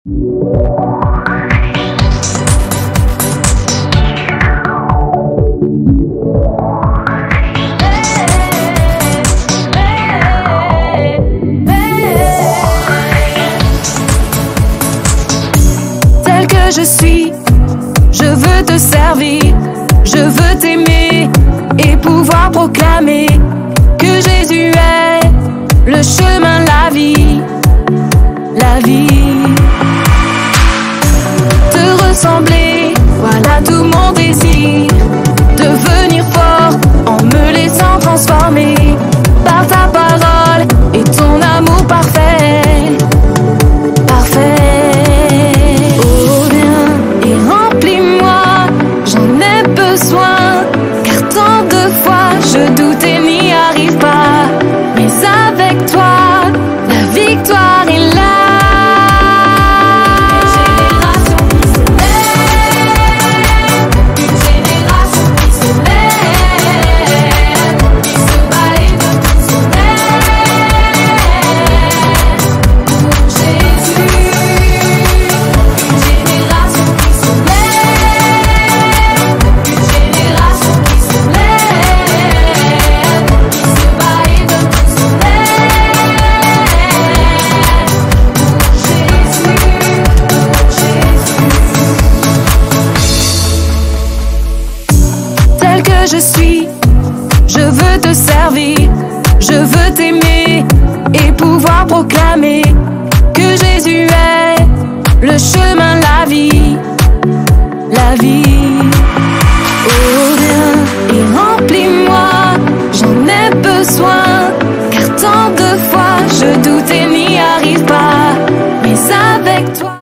Tel que je suis, je veux te servir, je veux t'aimer et pouvoir proclamer que Jésus est le chemin, la vie, la vie. Te ressembler, voilà tout mon désir. Devenir fort en me laissant transformer par ta parole et ton amour parfait, parfait. Oh viens et remplis-moi, j'en ai besoin, car tant de fois je doute et n'y arrive pas. Mais avec toi, la victoire est là. Je suis, je veux te servir, je veux t'aimer et pouvoir proclamer que Jésus est le chemin, la vie, la vie. Oh viens et remplis-moi, j'en ai besoin, car tant de fois je doute et n'y arrive pas, mais avec toi.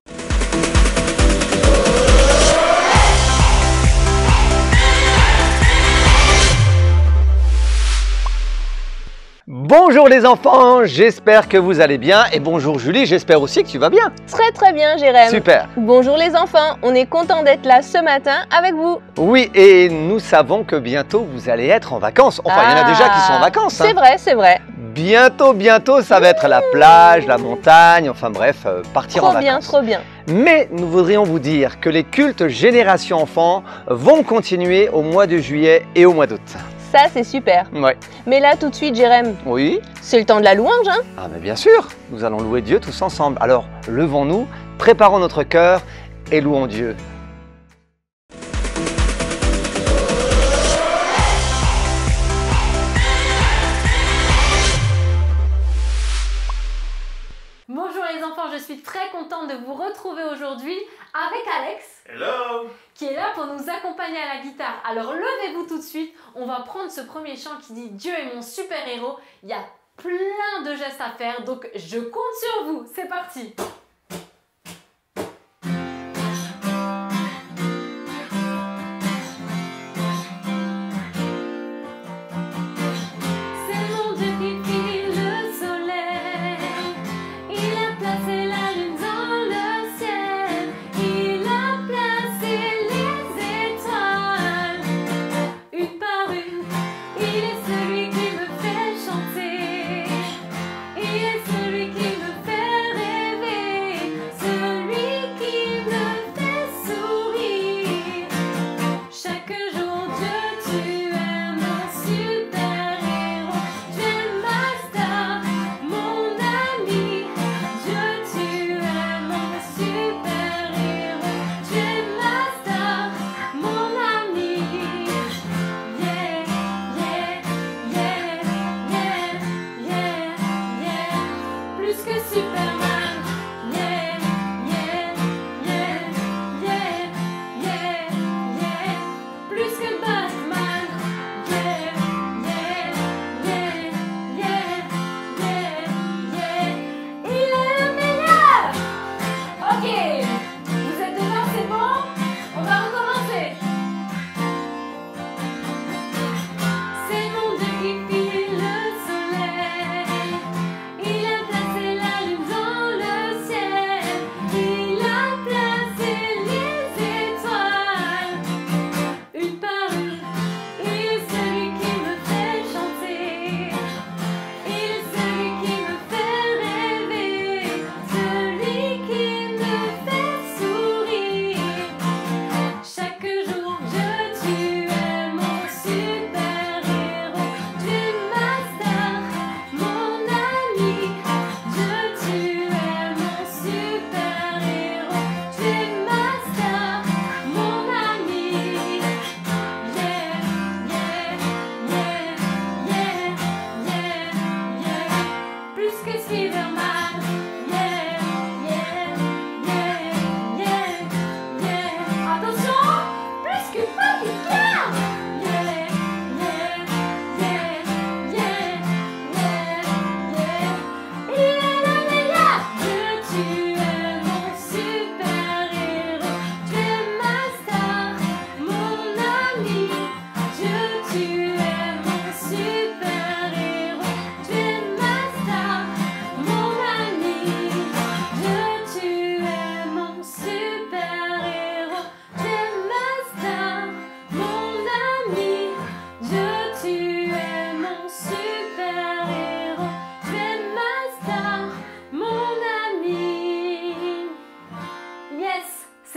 Bonjour les enfants, j'espère que vous allez bien et bonjour Julie, j'espère aussi que tu vas bien. Très très bien Jérém. Super. Bonjour les enfants, on est content d'être là ce matin avec vous. Oui, et nous savons que bientôt vous allez être en vacances. Enfin, il y en a déjà qui sont en vacances. C'est vrai, c'est vrai. Bientôt, ça va être la plage, la montagne, enfin bref, partir en vacances. Trop bien. Mais nous voudrions vous dire que les cultes Génération Enfant vont continuer au mois de juillet et au mois d'août. Ça, c'est super. Ouais. Mais là, tout de suite, Jérém, Oui. c'est le temps de la louange, hein? Ah mais bien sûr, nous allons louer Dieu tous ensemble. Alors, levons-nous, préparons notre cœur et louons Dieu. Bonjour les enfants, je suis très contente de vous retrouver aujourd'hui avec Alex. Hello! Qui est là pour nous accompagner à la guitare. Alors levez-vous tout de suite, on va prendre ce premier chant qui dit Dieu est mon super-héros. Il y a plein de gestes à faire, donc je compte sur vous. C'est parti! Celui qui me fait rêver.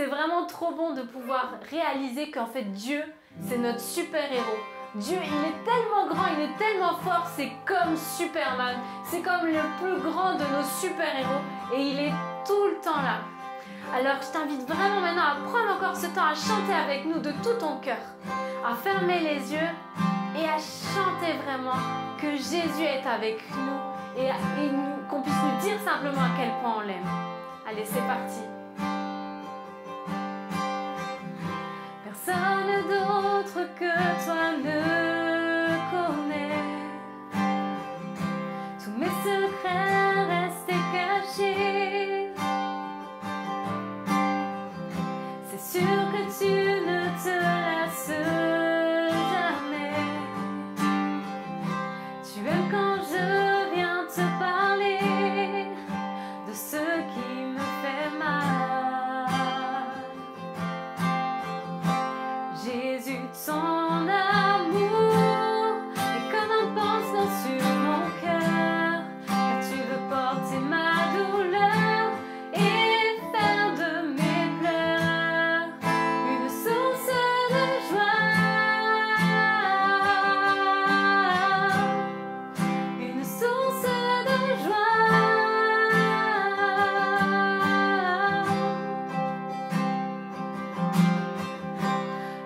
vraiment trop bon de pouvoir réaliser qu'en fait Dieu, c'est notre super-héros. Dieu, il est tellement grand, il est tellement fort, c'est comme Superman, c'est comme le plus grand de nos super-héros et il est tout le temps là. Alors je t'invite vraiment maintenant à prendre encore ce temps à chanter avec nous de tout ton cœur, à fermer les yeux et à chanter vraiment que Jésus est avec nous et qu'on puisse nous dire simplement à quel point on l'aime. Allez, c'est parti. Personne d'autre que toi ne connaît tous mes secrets restés cachés. C'est sûr que tu ne te lasses jamais. Tu aimes quand je viens te parler de ce qui me fait mal. Jésus, ton amour est comme un pansement sur mon cœur, car tu veux porter ma douleur et faire de mes pleurs une source de joie, une source de joie.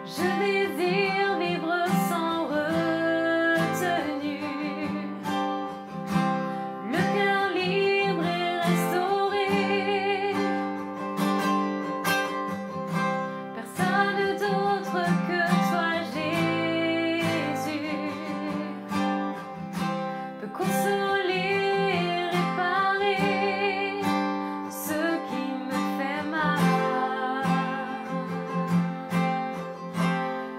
Je désire vivre sans retenue, le cœur libre et restauré. Personne d'autre que toi, Jésus, peut consoler et réparer ce qui me fait mal.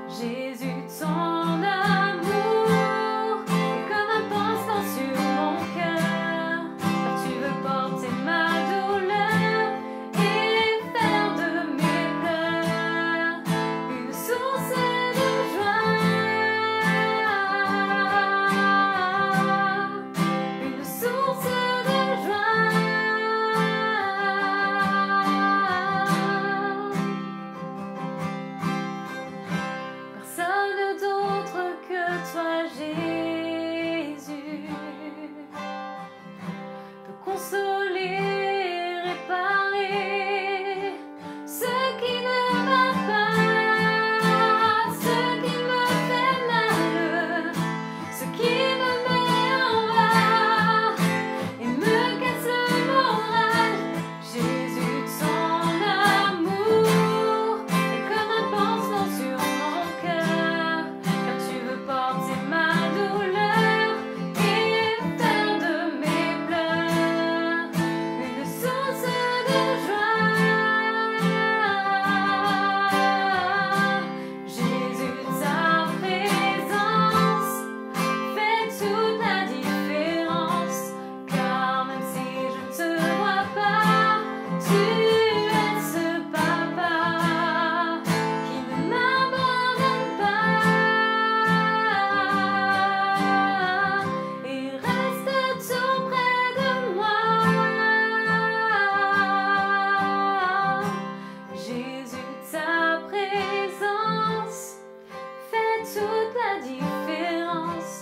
Jésus, ton amour est comme un pansement sur mon cœur, car tu veux porter ma douleur et faire de mes pleurs une source de joie, une source de joie. Personne d'autre que toi, Jésus, peut consoler et réparer ce qui ne va pas, ce qui me fait mal, ce qui me met en bas et me casse le moral. Jésus, ton amour est comme un pansement sur mon cœur, car tu veux porter ma douleur et faire de mes pleurs une source de joie. Jésus, ta présence fait toute la différence, car même si je ne te vois pas, tu es ce papa qui ne m'abandonne pas et reste tout près de moi. Jésus, ta présence fait toute la différence,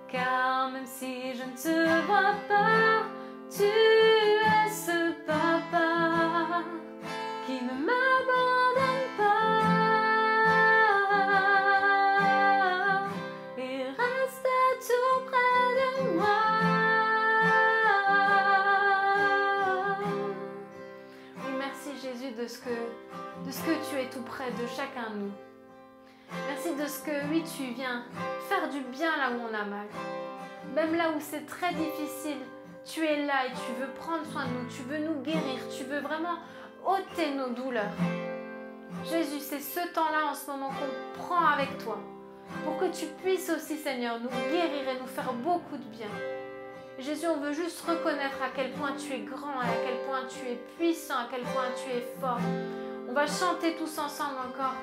car même si je ne te vois pas, tu es ce papa qui ne m'abandonne pas et reste tout près de moi. Oui, merci Jésus de ce que tu es tout près de chacun de nous. Merci de ce que, oui, tu viens faire du bien là où on a mal. Même là où c'est très difficile, tu es là et tu veux prendre soin de nous, tu veux nous guérir, tu veux vraiment ôter nos douleurs. Jésus, c'est ce temps-là en ce moment qu'on prend avec toi pour que tu puisses aussi, Seigneur, nous guérir et nous faire beaucoup de bien. Jésus, on veut juste reconnaître à quel point tu es grand, à quel point tu es puissant, à quel point tu es fort. On va chanter tous ensemble encore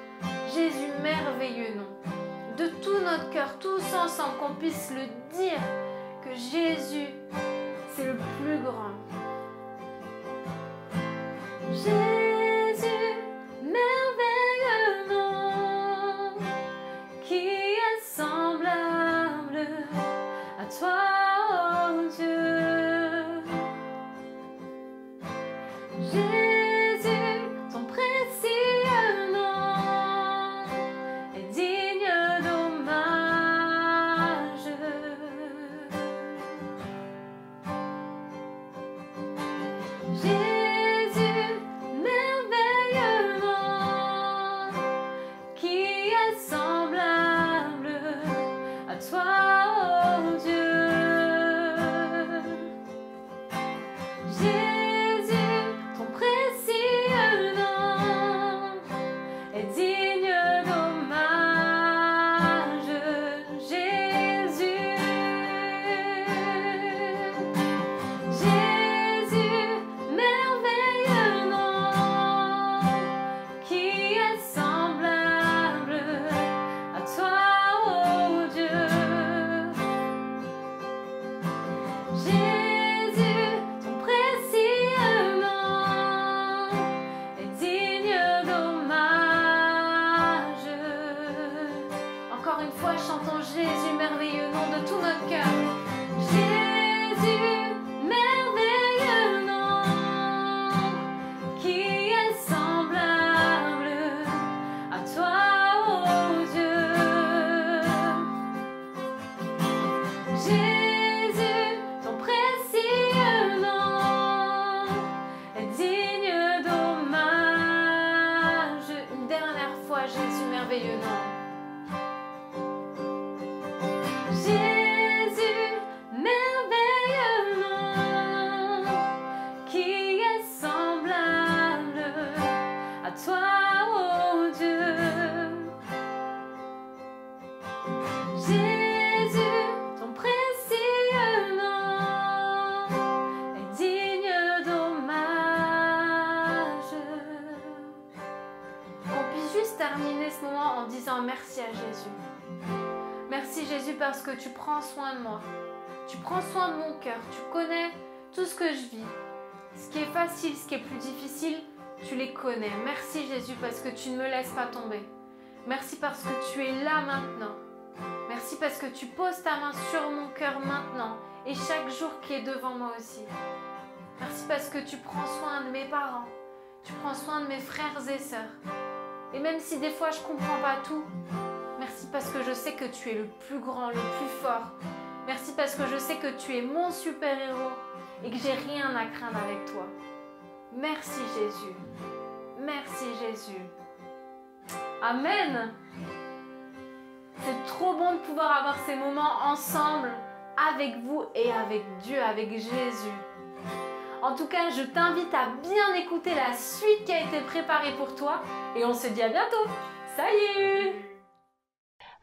Jésus, merveilleux nom. De tout notre cœur, tous ensemble, qu'on puisse le dire que Jésus, c'est le plus grand. Jésus, est semblable à toi, oh Dieu. Jésus, ton précieux nom est digne d'hommage. Une dernière fois, Jésus, merveilleux nom. Jésus, merveilleux nom, qui est semblable à toi, oh Dieu. Jésus, ton précieux nom est digne d'hommage. On puisse juste terminer ce moment en disant merci à Jésus. Merci Jésus parce que tu prends soin de moi. Tu prends soin de mon cœur. Tu connais tout ce que je vis. Ce qui est facile, ce qui est plus difficile, tu les connais. Merci Jésus parce que tu ne me laisses pas tomber. Merci parce que tu es là maintenant. Merci parce que tu poses ta main sur mon cœur maintenant et chaque jour qui est devant moi aussi. Merci parce que tu prends soin de mes parents. Tu prends soin de mes frères et sœurs. Et même si des fois je ne comprends pas tout, merci parce que je sais que tu es le plus grand, le plus fort. Merci parce que je sais que tu es mon super-héros et que j'ai rien à craindre avec toi. Merci Jésus. Merci Jésus. Amen. C'est trop bon de pouvoir avoir ces moments ensemble avec vous et avec Dieu, avec Jésus. En tout cas, je t'invite à bien écouter la suite qui a été préparée pour toi et on se dit à bientôt. Salut!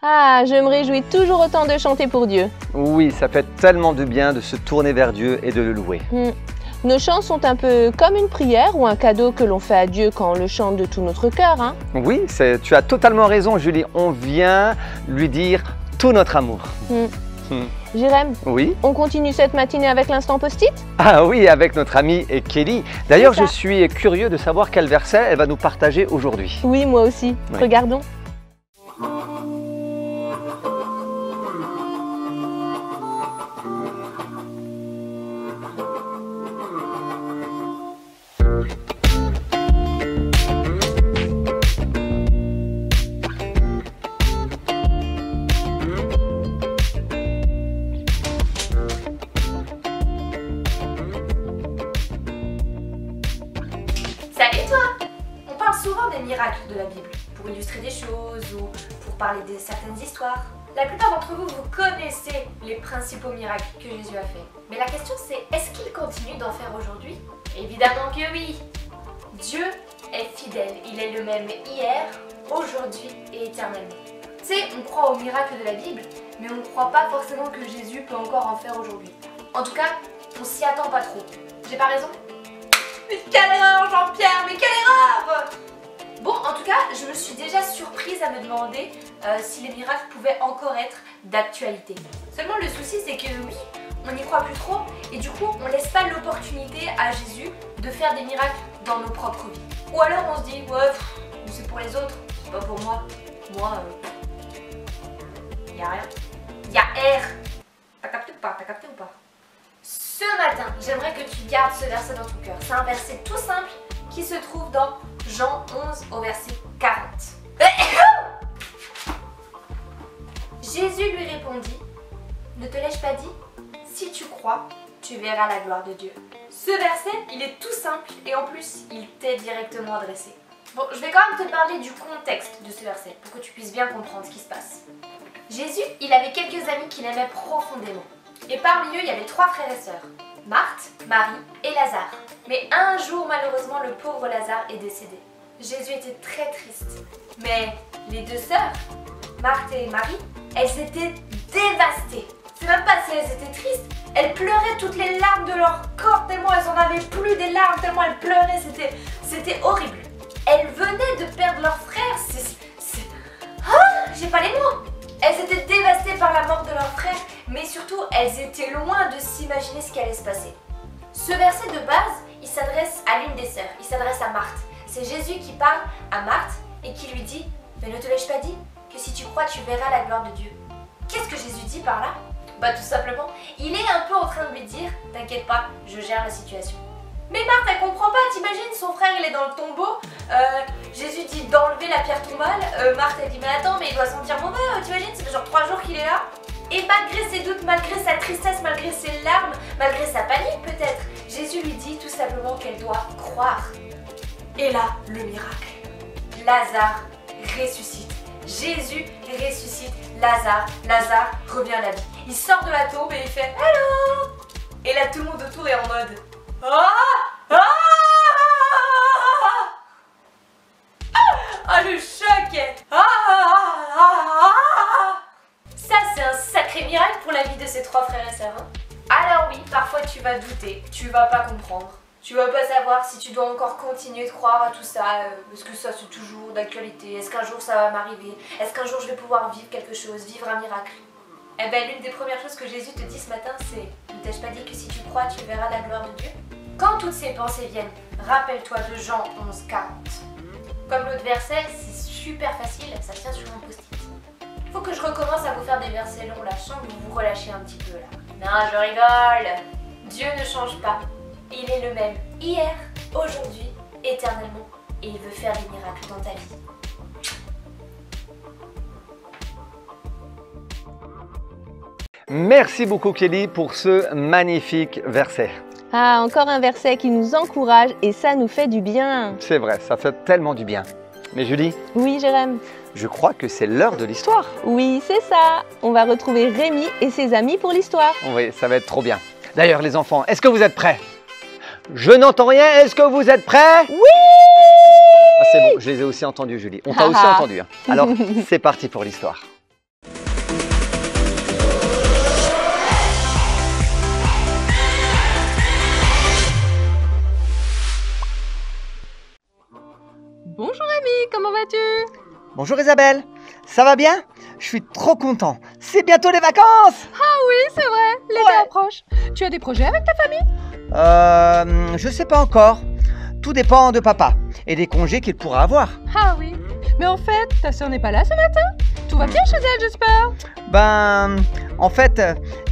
Ah, je me réjouis toujours autant de chanter pour Dieu. Oui, ça fait tellement de bien de se tourner vers Dieu et de le louer. Nos chants sont un peu comme une prière ou un cadeau que l'on fait à Dieu quand on le chante de tout notre cœur. Hein? Oui, tu as totalement raison, Julie. On vient lui dire tout notre amour. Jérém, oui. On continue cette matinée avec l'instant post-it? Ah oui, avec notre amie Kelly. D'ailleurs, je suis curieux de savoir quel verset elle va nous partager aujourd'hui. Oui, moi aussi. Oui. Regardons. Salut toi! On parle souvent des miracles de la Bible, pour illustrer des choses ou pour parler de certaines histoires. La plupart d'entre vous, vous connaissez les principaux miracles que Jésus a fait. Mais la question c'est, est-ce qu'il continue d'en faire aujourd'hui? Évidemment que oui! Dieu est fidèle, il est le même hier, aujourd'hui et éternellement. Tu sais, on croit aux miracles de la Bible, mais on ne croit pas forcément que Jésus peut encore en faire aujourd'hui. En tout cas, on s'y attend pas trop. J'ai pas raison? Mais quelle erreur Jean-Pierre, mais quelle erreur! Bon, en tout cas, je me suis déjà surprise à me demander si les miracles pouvaient encore être d'actualité. Seulement le souci c'est que oui, on n'y croit plus trop et du coup on laisse pas l'opportunité à Jésus de faire des miracles dans nos propres vies. Ou alors on se dit, ouais, c'est pour les autres, c'est pas pour moi. Moi, y a rien. Y a R. T'as capté ou pas? T'as capté ou pas? Ce matin, j'aimerais que tu gardes ce verset dans ton cœur. C'est un verset tout simple qui se trouve dans Jean 11 au verset 40. Jésus lui répondit, ne te l'ai-je pas dit? Si tu crois, tu verras la gloire de Dieu. Ce verset, il est tout simple et en plus, il t'est directement adressé. Bon, je vais quand même te parler du contexte de ce verset pour que tu puisses bien comprendre ce qui se passe. Jésus, il avait quelques amis qu'il aimait profondément. Et parmi eux, il y avait 3 frères et sœurs, Marthe, Marie et Lazare. Mais un jour, malheureusement, le pauvre Lazare est décédé. Jésus était très triste. Mais les 2 sœurs, Marthe et Marie, elles étaient dévastées. C'est même pas si elles étaient tristes, elles pleuraient toutes les larmes de leur corps tellement elles en avaient plus des larmes, tellement elles pleuraient, c'était horrible. Elles venaient de perdre leur frère, j'ai pas les mots. Elles étaient dévastées par la mort de leur frère, mais surtout elles étaient loin de s'imaginer ce qui allait se passer. Ce verset de base, il s'adresse à l'une des sœurs, il s'adresse à Marthe. C'est Jésus qui parle à Marthe et qui lui dit « Mais ne te l'ai-je pas dit que si tu crois, tu verras la gloire de Dieu ?» Qu'est-ce que Jésus dit par là? Bah tout simplement, il est un peu en train de lui dire « T'inquiète pas, je gère la situation. » Mais Marthe, elle comprend pas, t'imagines, son frère il est dans le tombeau, Jésus dit d'enlever la pierre tombale, Marthe elle dit mais attends, mais il doit sentir mauvais, t'imagines, ça fait genre 3 jours qu'il est là. Et malgré ses doutes, malgré sa tristesse, malgré ses larmes, malgré sa panique peut-être, Jésus lui dit tout simplement qu'elle doit croire. Et là, le miracle. Lazare ressuscite. Jésus ressuscite Lazare. Lazare revient à la vie. Il sort de la tombe et il fait « Hello !» Et là, tout le monde autour est en mode « Ah ah ah le choc. Ça, c'est un sacré miracle pour la vie de ces 3 frères et sœurs. Hein. Alors oui, parfois tu vas douter, tu vas pas comprendre. Tu vas pas savoir si tu dois encore continuer de croire à tout ça, est-ce que ça c'est toujours d'actualité, est-ce qu'un jour ça va m'arriver, est-ce qu'un jour je vais pouvoir vivre quelque chose, vivre un miracle. Eh ben l'une des premières choses que Jésus te dit ce matin c'est, ne t'ai-je pas dit que si tu crois tu verras la gloire de Dieu? Quand toutes ces pensées viennent, rappelle-toi de Jean 11:40. Comme l'autre verset, c'est super facile, ça tient sur mon post-it. Faut que je recommence à vous faire des versets longs là, je sens que vous vous relâchez un petit peu là. Non, je rigole. Dieu ne change pas. Il est le même hier, aujourd'hui, éternellement. Et il veut faire des miracles dans ta vie. Merci beaucoup Kelly pour ce magnifique verset. Ah, encore un verset qui nous encourage et ça nous fait du bien. C'est vrai, ça fait tellement du bien. Mais Julie, Oui, Jérém. je crois que c'est l'heure de l'histoire. Oui, c'est ça. On va retrouver Rémi et ses amis pour l'histoire. Oui, ça va être trop bien. D'ailleurs les enfants, est-ce que vous êtes prêts? Je n'entends rien, est-ce que vous êtes prêts? Oui! Ah, c'est bon, je les ai aussi entendus Julie. On t'a aussi entendu. Hein. Alors, c'est parti pour l'histoire. Bonjour Rémi, comment vas-tu? Bonjour Isabelle, ça va bien? Je suis trop content. C'est bientôt les vacances! Oui, c'est vrai, l'été approche. Tu as des projets avec ta famille? Je sais pas encore. Tout dépend de papa et des congés qu'il pourra avoir. Ah oui. Mais en fait, ta sœur n'est pas là ce matin? Tout va bien chez elle, j'espère? Ben, en fait,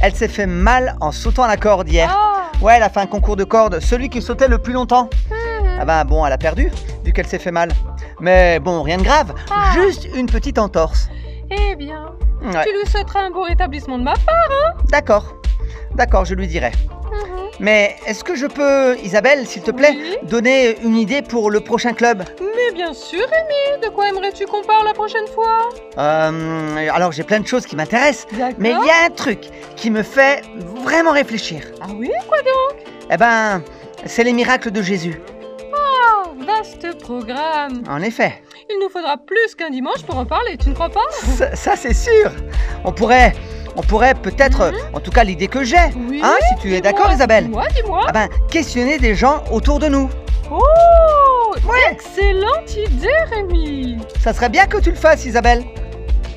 elle s'est fait mal en sautant la corde hier. Ah. Ouais, elle a fait un concours de corde, celui qui sautait le plus longtemps. Ah ben bon, elle a perdu, vu qu'elle s'est fait mal. Mais bon, rien de grave, juste une petite entorse. Eh bien, Ouais. tu lui souhaiteras un beau rétablissement de ma part. D'accord, je lui dirai. Mais est-ce que je peux, Isabelle, s'il te plaît, Oui. donner une idée pour le prochain club? Mais bien sûr, Rémi, de quoi aimerais-tu qu'on parle la prochaine fois? Alors j'ai plein de choses qui m'intéressent, D'accord. mais il y a un truc qui me fait vraiment réfléchir. Ah oui, quoi donc? Eh ben, c'est les miracles de Jésus. Ah, vaste programme. En effet, Il nous faudra plus qu'un dimanche pour en parler, tu ne crois pas? ça c'est sûr. On pourrait peut-être, en tout cas l'idée que j'ai, Oui, hein, si tu es d'accord Isabelle, Dis-moi. ah ben, questionner des gens autour de nous. Oh, Ouais. excellente idée, Rémi. Ça serait bien que tu le fasses Isabelle.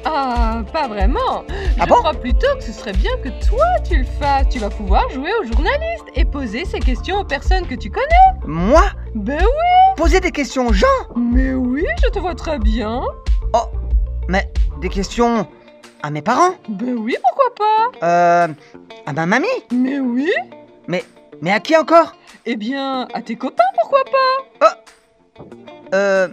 Ah, pas vraiment. Ah Je bon? crois plutôt que ce serait bien que toi tu le fasses. Tu vas pouvoir jouer au journaliste et poser ces questions aux personnes que tu connais. Moi, Ben oui, poser des questions aux gens? mais oui, je te vois très bien. Oh, mais des questions à mes parents? Ben oui, pourquoi pas? À ma mamie? Mais oui. Mais à qui encore? Eh bien, à tes copains, pourquoi pas? Mais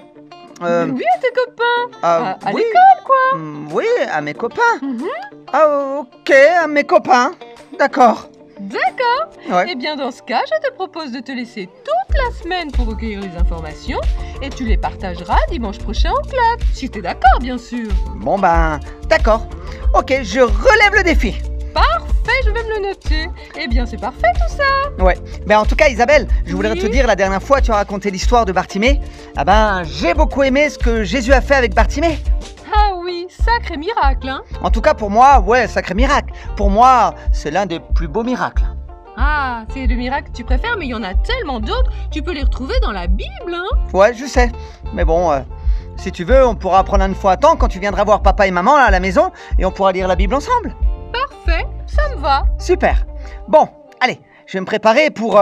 oui, à tes copains. À oui. l'école, quoi. Oui, à mes copains. Mhm. Ah, ok, à mes copains. D'accord. D'accord. Ouais. Eh bien, dans ce cas, je te propose de te laisser toute la semaine pour recueillir les informations et tu les partageras dimanche prochain au club. Si t'es d'accord, bien sûr. Bon ben, d'accord. Ok, je relève le défi. Parfait, je vais me le noter. Eh bien, c'est parfait tout ça. Ouais. Ben en tout cas, Isabelle, je voudrais Oui. te dire, la dernière fois, tu as raconté l'histoire de Bartimée. Ah ben, j'ai beaucoup aimé ce que Jésus a fait avec Bartimée. Ah oui, sacré miracle, hein. En tout cas, pour moi, ouais, sacré miracle. Pour moi, c'est l'un des plus beaux miracles. Ah, c'est le miracle que tu préfères, mais il y en a tellement d'autres. Tu peux les retrouver dans la Bible, hein. Ouais, je sais. Mais bon, si tu veux, on pourra prendre une fois à temps quand tu viendras voir papa et maman là, à la maison et on pourra lire la Bible ensemble. Parfait, ça me va. Super. Bon, allez, je vais me préparer pour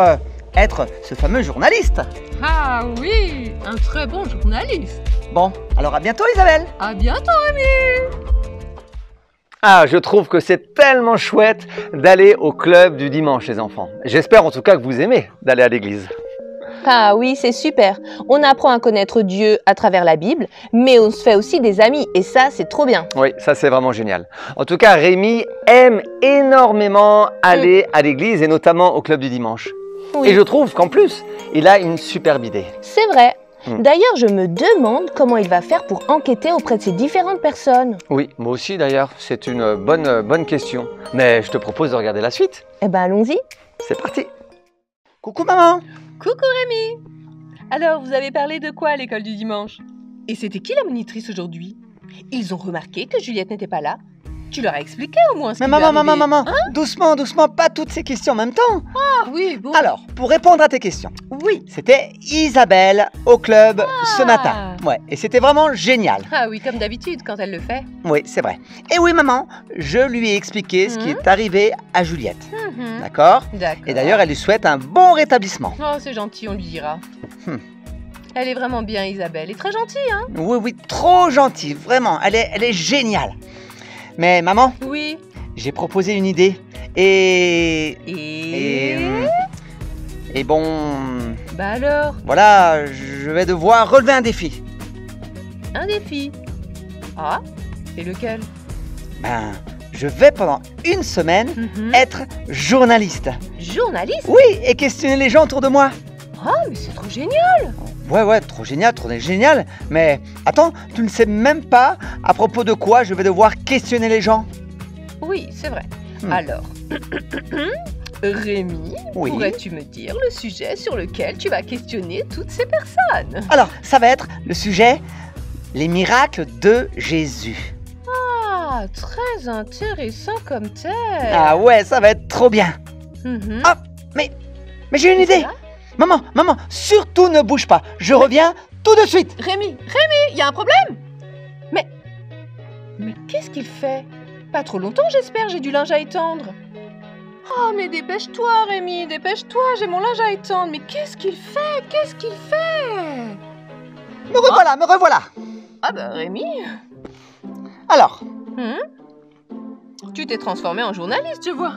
être ce fameux journaliste. Ah oui, un très bon journaliste. Bon, alors à bientôt Isabelle. À bientôt, Rémi. Ah, je trouve que c'est tellement chouette d'aller au club du dimanche les enfants. J'espère en tout cas que vous aimez d'aller à l'église. Ah oui, c'est super. On apprend à connaître Dieu à travers la Bible, mais on se fait aussi des amis. Et ça, c'est trop bien. Oui, ça c'est vraiment génial. En tout cas, Rémi aime énormément aller à l'église et notamment au club du dimanche. Oui. Et je trouve qu'en plus, il a une superbe idée. C'est vrai. Hmm. D'ailleurs, je me demande comment il va faire pour enquêter auprès de ces différentes personnes. Oui, moi aussi d'ailleurs, c'est une bonne question. Mais je te propose de regarder la suite. Eh ben, allons-y. C'est parti. Coucou maman. Coucou Rémi! Alors, vous avez parlé de quoi à l'école du dimanche? Et c'était qui la monitrice aujourd'hui? Ils ont remarqué que Juliette n'était pas là? Tu leur as expliqué au moins ce Mais qui lui est arrivé? maman, doucement, doucement, pas toutes ces questions en même temps. Ah oui, bon. Alors, pour répondre à tes questions, Oui. c'était Isabelle au club ce matin. Ouais, et c'était vraiment génial. Ah oui, comme d'habitude quand elle le fait. Oui, c'est vrai. Et oui maman, je lui ai expliqué ce qui est arrivé à Juliette. Mhm. D'accord? D'accord. Et d'ailleurs, elle lui souhaite un bon rétablissement. Oh, c'est gentil, on lui dira. Hmm. Elle est vraiment bien, Isabelle. Et très gentille, hein? Oui, oui, trop gentille, vraiment, elle est géniale. Mais maman, Oui. j'ai proposé une idée. Et bon, Bah alors, voilà, je vais devoir relever un défi. un défi. Ah? Et lequel? Ben, je vais pendant une semaine Mhm. être journaliste. Journaliste? Oui, et questionner les gens autour de moi. Ah, mais c'est trop génial! Ouais, trop génial. Mais attends, tu ne sais même pas à propos de quoi je vais devoir questionner les gens. Oui, c'est vrai. Hmm. Alors, Rémi, Oui. pourrais-tu me dire le sujet sur lequel tu vas questionner toutes ces personnes? Alors, ça va être le sujet, les miracles de Jésus. Ah, très intéressant comme thème. Ah ouais, ça va être trop bien. Mhm. Ah, mais j'ai une idée. Ça? Maman, surtout ne bouge pas. Je reviens tout de suite. Rémi, il y a un problème? Mais qu'est-ce qu'il fait? Pas trop longtemps, j'espère, j'ai du linge à étendre. Oh, mais dépêche-toi, Rémi, dépêche-toi, j'ai mon linge à étendre. Mais qu'est-ce qu'il fait? Me revoilà. Ah bah, Rémi, Alors, tu t'es transformé en journaliste, je vois.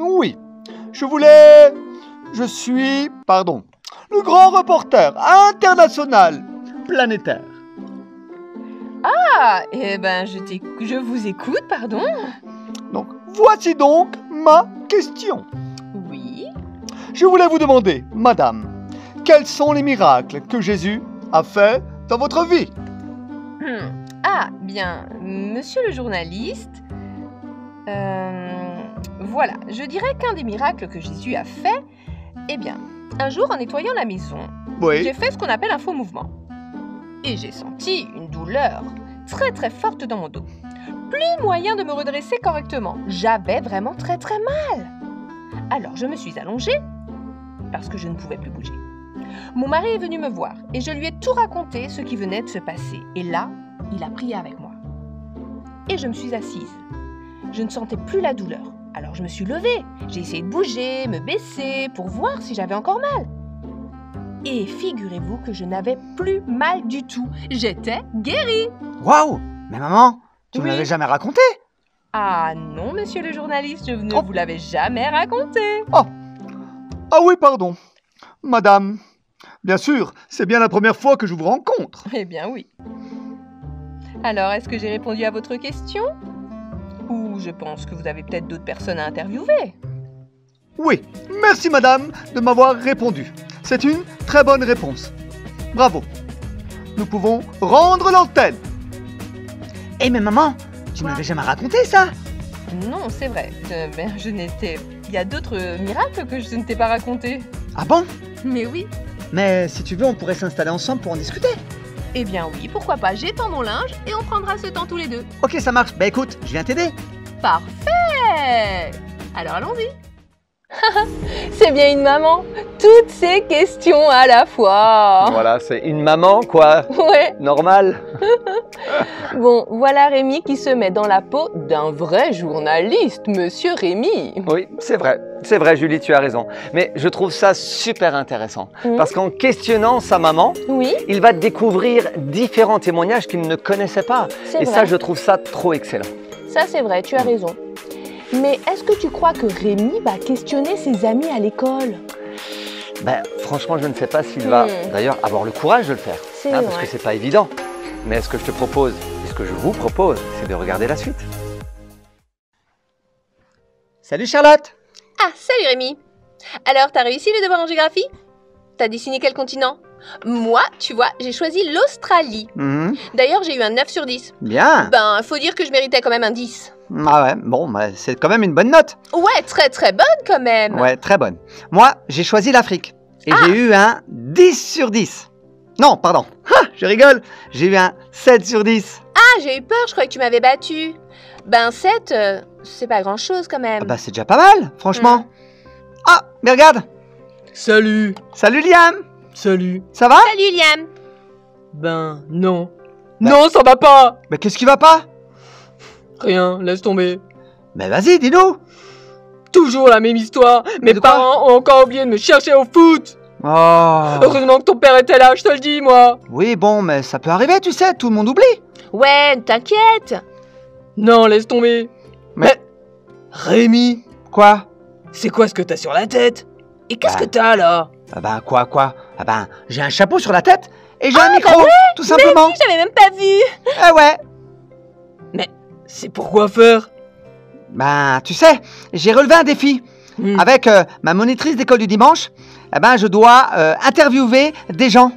oui. Je suis, le grand reporter international, planétaire. Ah, eh ben, je vous écoute, pardon. Donc, voici donc ma question. Oui. Je voulais vous demander, madame, quels sont les miracles que Jésus a fait dans votre vie? Ah, bien, monsieur le journaliste, voilà, je dirais qu'un des miracles que Jésus a fait, eh bien, un jour en nettoyant la maison, j'ai fait ce qu'on appelle un faux mouvement. Et j'ai senti une douleur très très forte dans mon dos. Plus moyen de me redresser correctement. J'avais vraiment très très mal. Alors je me suis allongée parce que je ne pouvais plus bouger. Mon mari est venu me voir et je lui ai tout raconté ce qui venait de se passer. Et là, il a prié avec moi. Et je me suis assise. Je ne sentais plus la douleur. Alors je me suis levée. J'ai essayé de bouger, me baisser pour voir si j'avais encore mal. Et figurez-vous que je n'avais plus mal du tout. J'étais guérie. Waouh! Mais maman, tu me Oui. l'avais jamais raconté? Ah non, monsieur le journaliste, je ne vous l'avais jamais raconté. Ah oui, pardon. Madame, bien sûr, c'est bien la première fois que je vous rencontre. Eh bien oui. Alors, est-ce que j'ai répondu à votre question? Ou je pense que vous avez peut-être d'autres personnes à interviewer. Oui, merci madame de m'avoir répondu. C'est une très bonne réponse. Bravo. Nous pouvons rendre l'antenne. Eh mais maman, tu me l'avais jamais raconté ça? Non, c'est vrai. Il y a d'autres miracles que je ne t'ai pas racontés. Ah bon? Mais oui. Mais si tu veux, on pourrait s'installer ensemble pour en discuter. Eh bien oui, pourquoi pas, j'étends mon linge et on prendra ce temps tous les deux. Ok, ça marche. Bah écoute, je viens t'aider. Parfait! Alors allons-y. C'est bien une maman. Toutes ces questions à la fois. Voilà, c'est une maman, quoi. Ouais. Normal. Bon, voilà Rémi qui se met dans la peau d'un vrai journaliste, monsieur Rémi. Oui, c'est vrai, Julie, tu as raison. Mais je trouve ça super intéressant. Parce qu'en questionnant sa maman, Oui, il va découvrir différents témoignages qu'il ne connaissait pas. c'est Et vrai. ça, je trouve ça trop excellent. Ça, c'est vrai, tu as raison. Mais est-ce que tu crois que Rémi va questionner ses amis à l'école? Ben, franchement, je ne sais pas s'il va d'ailleurs avoir le courage de le faire. Parce que c'est pas évident. Mais ce que je te propose, et ce que je vous propose, c'est de regarder la suite. Salut Charlotte. Ah, salut Rémi. Alors, t'as réussi le devoir en géographie? T'as dessiné quel continent? Moi, tu vois, j'ai choisi l'Australie. D'ailleurs, j'ai eu un 9 sur 10. Bien. Ben, faut dire que je méritais quand même un 10. Ah ouais, bon, bah, c'est quand même une bonne note. Ouais, très très bonne quand même. Ouais, très bonne. Moi, j'ai choisi l'Afrique. Et j'ai eu un 10 sur 10. Non, pardon. Ah, je rigole. J'ai eu un 7 sur 10. Ah, j'ai eu peur, je croyais que tu m'avais battu. Ben 7, c'est pas grand chose quand même. Ah bah c'est déjà pas mal, franchement. Ah, mais regarde. Salut. Salut Liam. Salut. Ça va? Salut Liam. Ben non. Non, ça va pas. Mais qu'est-ce qui va pas? Rien, laisse tomber. Mais vas-y, dis-nous. Toujours la même histoire. Mes parents ont encore oublié de me chercher au foot. Oh. Heureusement que ton père était là, je te le dis, moi. Oui, bon, mais ça peut arriver, tu sais, tout le monde oublie. Ouais, t'inquiète. Non, laisse tomber. Mais Rémi. Quoi? C'est quoi ce que t'as sur la tête? Et qu'est-ce que t'as là? Ah ben quoi? Ah ben, j'ai un chapeau sur la tête et j'ai un micro, tout simplement. Mais si, j'avais même pas vu. Ah ouais. Mais c'est pour quoi faire? Ben, tu sais, j'ai relevé un défi. Avec ma monitrice d'école du dimanche, eh ben, je dois interviewer des gens.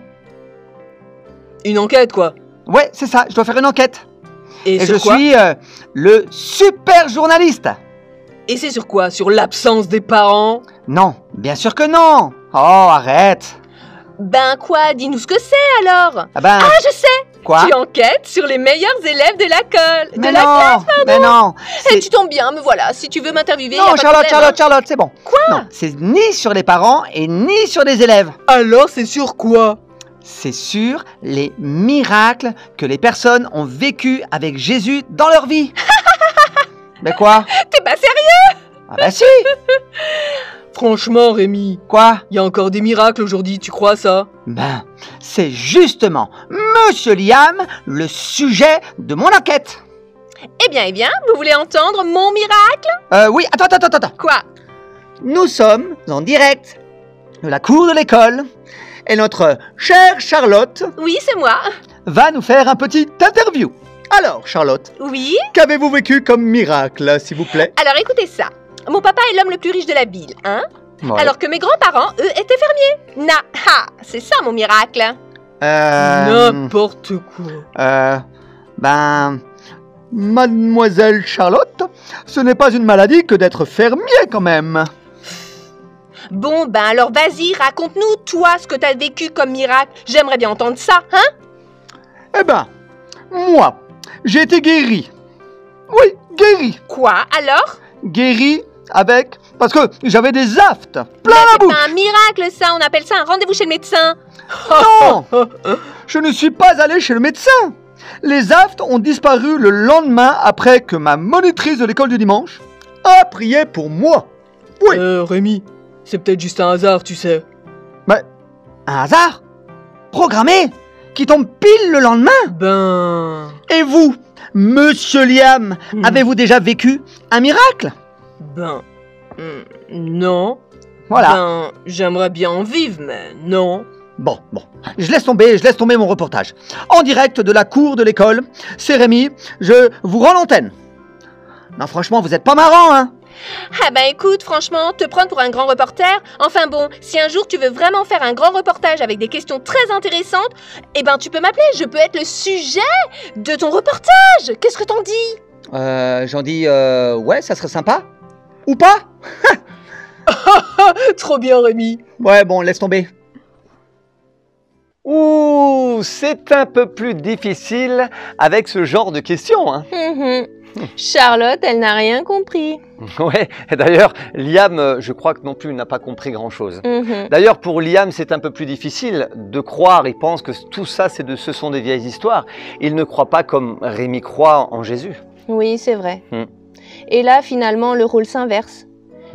Une enquête, quoi? Ouais, c'est ça, je dois faire une enquête. Et je quoi? suis le super journaliste. Et c'est sur quoi? Sur l'absence des parents? Non, bien sûr que non. Oh, arrête. Ben quoi? Dis-nous ce que c'est alors. Ah, ben, je sais. quoi? Tu enquêtes sur les meilleurs élèves de la classe. Mais non. Et tu tombes bien, me voilà. Si tu veux m'interviewer. Non, Charlotte, c'est bon. Quoi? Non, c'est ni sur les parents et ni sur les élèves. Alors, c'est sur quoi? C'est sur les miracles que les personnes ont vécu avec Jésus dans leur vie. Mais quoi? T'es pas sérieux? Ah bah si. Franchement, Rémi. Quoi? Il y a encore des miracles aujourd'hui, tu crois ça? Ben, c'est justement, Monsieur Liam, le sujet de mon enquête. Eh bien, vous voulez entendre mon miracle? Oui, attends. Quoi? Nous sommes en direct de la cour de l'école et notre chère Charlotte... Oui, c'est moi. ...va nous faire un petit interview. Alors, Charlotte. Oui? Qu'avez-vous vécu comme miracle, s'il vous plaît? Alors, écoutez ça. Mon papa est l'homme le plus riche de la ville, hein? Ouais. Alors que mes grands-parents, eux, étaient fermiers. C'est ça mon miracle. N'importe quoi. Ben... Mademoiselle Charlotte, ce n'est pas une maladie que d'être fermier, quand même. Bon, ben alors vas-y, raconte-nous, toi, ce que t'as vécu comme miracle. J'aimerais bien entendre ça, hein? Eh ben, moi, j'ai été guéri. Oui, guéri. Quoi, alors? Guéri avec... Parce que j'avais des aftes plein la bouche. C'est pas un miracle, ça. On appelle ça un rendez-vous chez le médecin. Non. Je ne suis pas allé chez le médecin. Les aftes ont disparu le lendemain après que ma monitrice de l'école du dimanche a prié pour moi. Oui. Rémi, c'est peut-être juste un hasard, tu sais. Mais, un hasard? Programmé? Qui tombe pile le lendemain? Ben... Et vous, Monsieur Liam, avez-vous déjà vécu un miracle? Ben... non. Voilà. Ben, j'aimerais bien en vivre, mais non. Bon. Je laisse tomber mon reportage. En direct de la cour de l'école, c'est Rémi, je vous rends l'antenne. Non, franchement, vous êtes pas marrant, hein? Ah ben écoute, franchement, te prendre pour un grand reporter, enfin bon, si un jour tu veux vraiment faire un grand reportage avec des questions très intéressantes, eh ben tu peux m'appeler, je peux être le sujet de ton reportage. Qu'est-ce que t'en dis? J'en dis, ouais, ça serait sympa. Ou pas? Trop bien, Rémi. Ouais, bon, laisse tomber. Ouh, c'est un peu plus difficile avec ce genre de questions, hein. Charlotte, elle n'a rien compris. Ouais, et d'ailleurs, Liam, je crois que non plus n'a pas compris grand-chose. D'ailleurs, pour Liam, c'est un peu plus difficile de croire. Il pense que tout ça, ce sont des vieilles histoires. Il ne croit pas comme Rémi croit en Jésus. Oui, c'est vrai. Et là, finalement, le rôle s'inverse.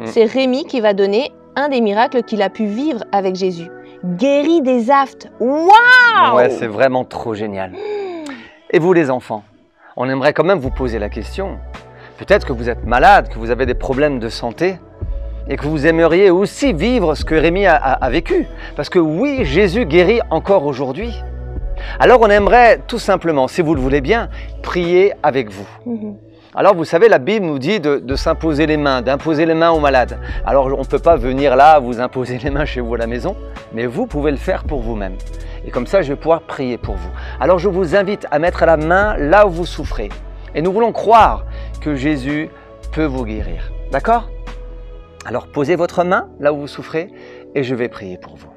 C'est Rémi qui va donner un des miracles qu'il a pu vivre avec Jésus. Guéri des aftes. Waouh! Ouais, c'est vraiment trop génial. Et vous, les enfants, on aimerait quand même vous poser la question. Peut-être que vous êtes malade, que vous avez des problèmes de santé. et que vous aimeriez aussi vivre ce que Rémi a vécu. Parce que oui, Jésus guérit encore aujourd'hui. Alors on aimerait tout simplement, si vous le voulez bien, prier avec vous. Alors vous savez, la Bible nous dit de s'imposer les mains, d'imposer les mains aux malades. Alors on ne peut pas venir là, vous imposer les mains chez vous à la maison, mais vous pouvez le faire pour vous-même. Et comme ça, je vais pouvoir prier pour vous. Alors je vous invite à mettre la main là où vous souffrez. Et nous voulons croire que Jésus peut vous guérir. D'accord ? Alors posez votre main là où vous souffrez et je vais prier pour vous.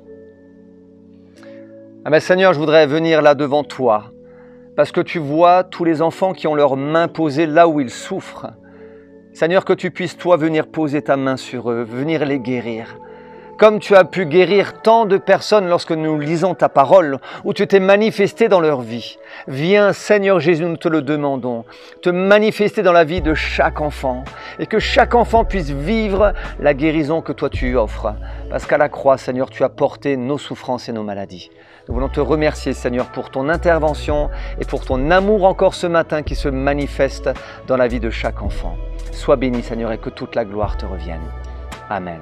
Ah ben Seigneur, je voudrais venir là devant toi parce que tu vois tous les enfants qui ont leurs mains posées là où ils souffrent. Seigneur, que tu puisses toi venir poser ta main sur eux, venir les guérir. Comme tu as pu guérir tant de personnes lorsque nous lisons ta parole, où tu t'es manifesté dans leur vie. Viens, Seigneur Jésus, nous te le demandons, te manifester dans la vie de chaque enfant et que chaque enfant puisse vivre la guérison que toi tu offres. Parce qu'à la croix, Seigneur, tu as porté nos souffrances et nos maladies. Nous voulons te remercier, Seigneur, pour ton intervention et pour ton amour encore ce matin qui se manifeste dans la vie de chaque enfant. Sois béni, Seigneur, et que toute la gloire te revienne. Amen.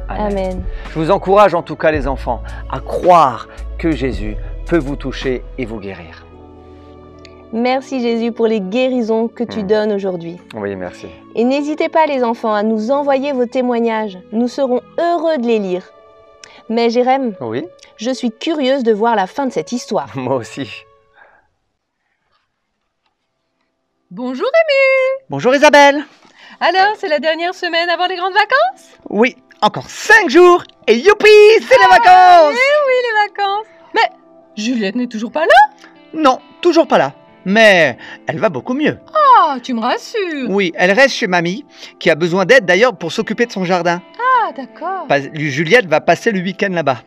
Amen. Amen. Je vous encourage en tout cas les enfants à croire que Jésus peut vous toucher et vous guérir. Merci Jésus pour les guérisons que tu donnes aujourd'hui. Oui, merci. Et n'hésitez pas les enfants à nous envoyer vos témoignages. Nous serons heureux de les lire. Mais Jérém, oui, je suis curieuse de voir la fin de cette histoire. Moi aussi. Bonjour Rémi. Bonjour Isabelle. Alors, c'est la dernière semaine avant les grandes vacances? Oui, encore 5 jours et youpi, c'est les vacances. Oui, les vacances. Mais Juliette n'est toujours pas là? Non, toujours pas là. Mais elle va beaucoup mieux. Ah, tu me rassures. Oui, elle reste chez mamie, qui a besoin d'aide d'ailleurs pour s'occuper de son jardin. Ah, d'accord. Juliette va passer le week-end là-bas.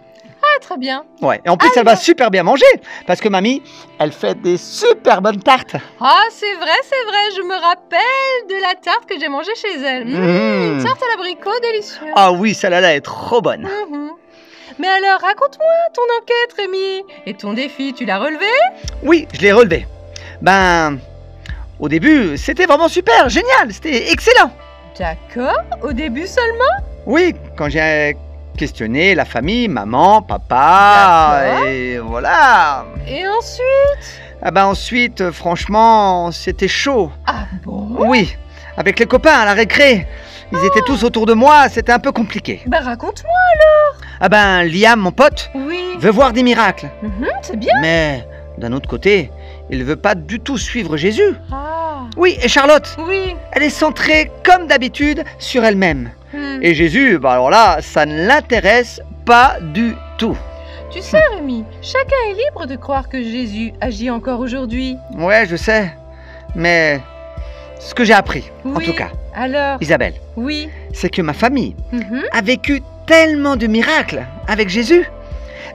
Ah, très bien. Ouais, et en plus elle va super bien manger, parce que mamie, elle fait des super bonnes tartes. Ah, c'est vrai, je me rappelle de la tarte que j'ai mangée chez elle. Une tarte à l'abricot délicieuse. Ah oui, celle-là est trop bonne. Mais alors, raconte-moi ton enquête, Rémi. Et ton défi, tu l'as relevé? Oui, je l'ai relevé. Ben, au début, c'était vraiment super, génial, c'était excellent. D'accord, au début seulement? Oui, quand j'ai questionné la famille, maman, papa, et voilà. Et ensuite? Ah ben ensuite, franchement, c'était chaud. Ah bon? Oui, avec les copains à la récré. Ils étaient tous autour de moi, c'était un peu compliqué. Ben raconte-moi alors. Ah ben, Liam, mon pote, veut voir des miracles. C'est bien. Mais, d'un autre côté, il veut pas du tout suivre Jésus. Ah. Oui, et Charlotte, oui, elle est centrée, comme d'habitude, sur elle-même. Et Jésus, bah alors là, ça ne l'intéresse pas du tout. Tu sais, Rémi, chacun est libre de croire que Jésus agit encore aujourd'hui. Ouais, je sais. Mais ce que j'ai appris, en tout cas, alors, Isabelle, oui, c'est que ma famille a vécu tellement de miracles avec Jésus.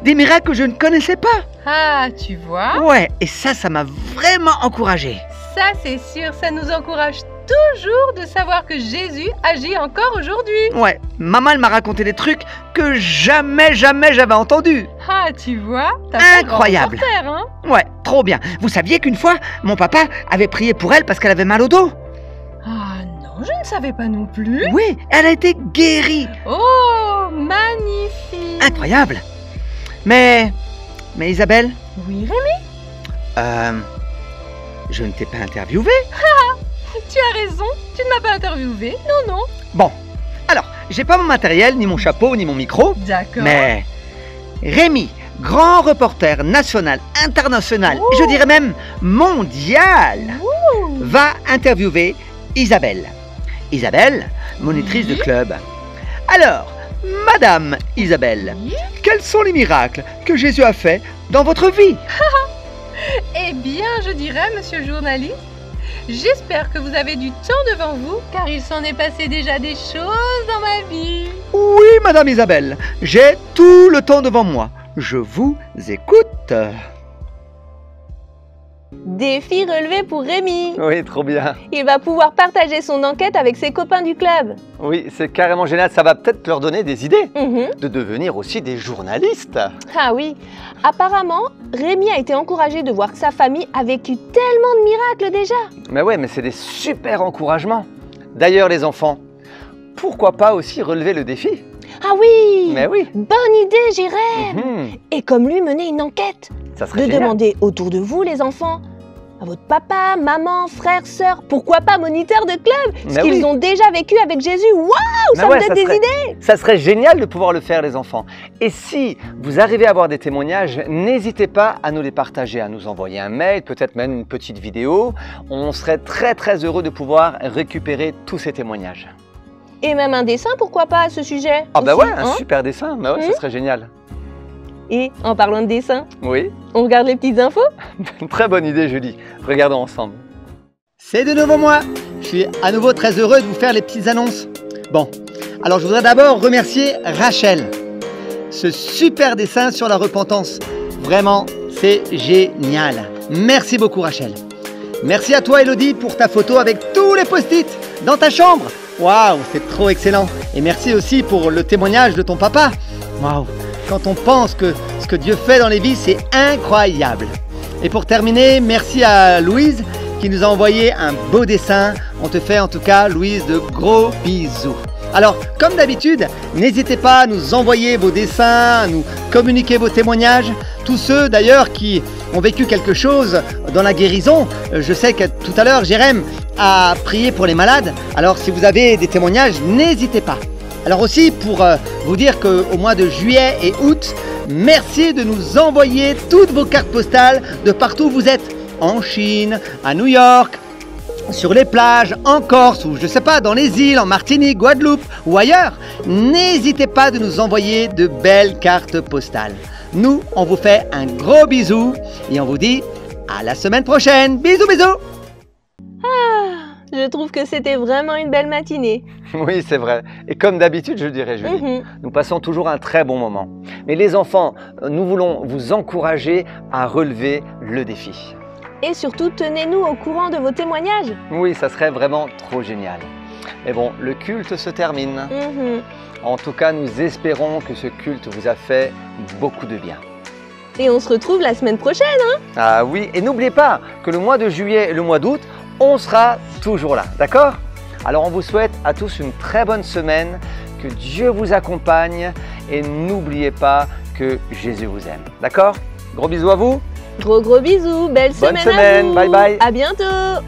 Des miracles que je ne connaissais pas. Ah, tu vois? Ouais, et ça m'a vraiment encouragé. Ça, c'est sûr, ça nous encourage toujours de savoir que Jésus agit encore aujourd'hui. Ouais, maman, elle m'a raconté des trucs que jamais j'avais entendus. Ah, tu vois? Incroyable. Hein? Ouais, trop bien. Vous saviez qu'une fois, mon papa avait prié pour elle parce qu'elle avait mal au dos? Ah non, je ne savais pas non plus. Oui, elle a été guérie. Oh, magnifique. Incroyable. Mais Isabelle? Oui, Rémi? Je ne t'ai pas interviewé. Tu as raison, tu ne m'as pas interviewé, non. Bon, alors, j'ai pas mon matériel, ni mon chapeau, ni mon micro. D'accord. Mais Rémi, grand reporter national, international, je dirais même mondial, va interviewer Isabelle. Isabelle, monitrice de club. Alors, Madame Isabelle, quels sont les miracles que Jésus a fait dans votre vie? Eh bien, je dirais, monsieur le journaliste, j'espère que vous avez du temps devant vous, car il s'en est passé déjà des choses dans ma vie. Oui, Madame Isabelle, j'ai tout le temps devant moi. Je vous écoute. Défi relevé pour Rémi. Oui, trop bien. Il va pouvoir partager son enquête avec ses copains du club. Oui, c'est carrément génial. Ça va peut-être leur donner des idées de devenir aussi des journalistes. Ah oui. Apparemment, Rémi a été encouragé de voir que sa famille a vécu tellement de miracles déjà. Mais ouais, mais c'est des super encouragements. D'ailleurs, les enfants, pourquoi pas aussi relever le défi? Ah oui! Mais oui! Bonne idée, Jérém! Et comme lui, mener une enquête. Ça serait de génial. Demander autour de vous, les enfants, à votre papa, maman, frère, sœur, pourquoi pas moniteur de club, ce qu'ils ont déjà vécu avec Jésus. Waouh! Ça me donne des idées! Ça serait génial de pouvoir le faire, les enfants. Et si vous arrivez à avoir des témoignages, n'hésitez pas à nous les partager, à nous envoyer un mail, peut-être même une petite vidéo. On serait très très heureux de pouvoir récupérer tous ces témoignages. Et même un dessin, pourquoi pas, à ce sujet? Ah bah ouais, un super dessin, bah ouais, ça serait génial. Et en parlant de dessin, oui, on regarde les petites infos? Très bonne idée, Julie. Regardons ensemble. C'est de nouveau moi. Je suis à nouveau très heureux de vous faire les petites annonces. Bon, alors je voudrais d'abord remercier Rachel. Ce super dessin sur la repentance. Vraiment, c'est génial. Merci beaucoup, Rachel. Merci à toi, Elodie, pour ta photo avec tous les post-it dans ta chambre. Waouh, c'est trop excellent. Et merci aussi pour le témoignage de ton papa. Waouh, quand on pense que ce que Dieu fait dans les vies, c'est incroyable. Et pour terminer, merci à Louise qui nous a envoyé un beau dessin. On te fait en tout cas, Louise, de gros bisous. Alors, comme d'habitude, n'hésitez pas à nous envoyer vos dessins, à nous communiquer vos témoignages. Tous ceux d'ailleurs qui ont vécu quelque chose dans la guérison. Je sais que tout à l'heure, Jérém a prié pour les malades. Alors, si vous avez des témoignages, n'hésitez pas. Alors aussi, pour vous dire qu'au mois de juillet et août, merci de nous envoyer toutes vos cartes postales de partout où vous êtes. En Chine, à New York, sur les plages, en Corse ou je sais pas, dans les îles, en Martinique, Guadeloupe ou ailleurs. N'hésitez pas de nous envoyer de belles cartes postales. Nous, on vous fait un gros bisou et on vous dit à la semaine prochaine. Bisous, bisous! Je trouve que c'était vraiment une belle matinée. Oui, c'est vrai. Et comme d'habitude, je dirais, Julie, nous passons toujours un très bon moment. Mais les enfants, nous voulons vous encourager à relever le défi. Et surtout, tenez-nous au courant de vos témoignages. Oui, ça serait vraiment trop génial. Mais bon, le culte se termine. En tout cas, nous espérons que ce culte vous a fait beaucoup de bien. Et on se retrouve la semaine prochaine, hein? Ah oui, et n'oubliez pas que le mois de juillet et le mois d'août, on sera toujours là, d'accord? Alors on vous souhaite à tous une très bonne semaine, que Dieu vous accompagne et n'oubliez pas que Jésus vous aime, d'accord? Gros bisous à vous! Gros bisous, belle semaine à vous! Bonne semaine, bye bye! À bientôt!